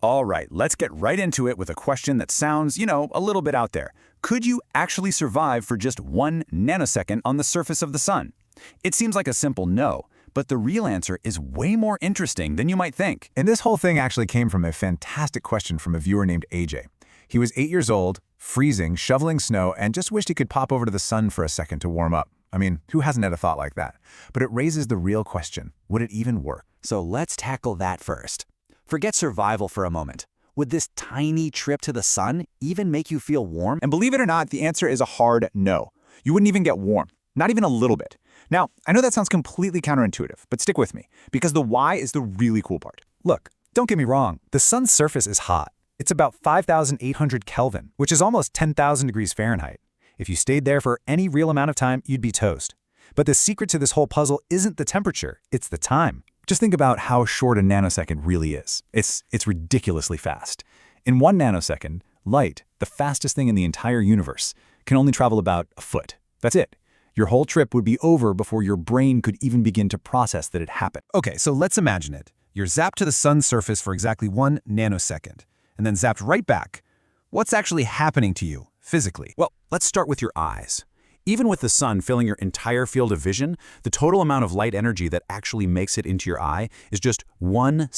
All right, let's get right into it with a question that sounds, a little bit out there. Could you actually survive for just 1 nanosecond on the surface of the sun? It seems like a simple no, but the real answer is way more interesting than you might think. And this whole thing actually came from a fantastic question from a viewer named AJ. He was 8 years old, freezing, shoveling snow, and just wished he could pop over to the sun for a second to warm up. I mean, who hasn't had a thought like that? But it raises the real question, would it even work? So let's tackle that first. Forget survival for a moment. Would this tiny trip to the sun even make you feel warm? And believe it or not, the answer is a hard no. You wouldn't even get warm, not even a little bit. Now, I know that sounds completely counterintuitive, but stick with me, because the why is the really cool part. Look, don't get me wrong, the sun's surface is hot. It's about 5,800 Kelvin, which is almost 10,000 degrees Fahrenheit. If you stayed there for any real amount of time, you'd be toast. But the secret to this whole puzzle isn't the temperature, it's the time. Just think about how short a nanosecond really is. It's ridiculously fast. In 1 nanosecond, light, the fastest thing in the entire universe, can only travel about a foot. That's it. Your whole trip would be over before your brain could even begin to process that it happened. Okay, so let's imagine it. You're zapped to the sun's surface for exactly 1 nanosecond, and then zapped right back. What's actually happening to you, physically? Well, let's start with your eyes. Even with the sun filling your entire field of vision, the total amount of light energy that actually makes it into your eye is just one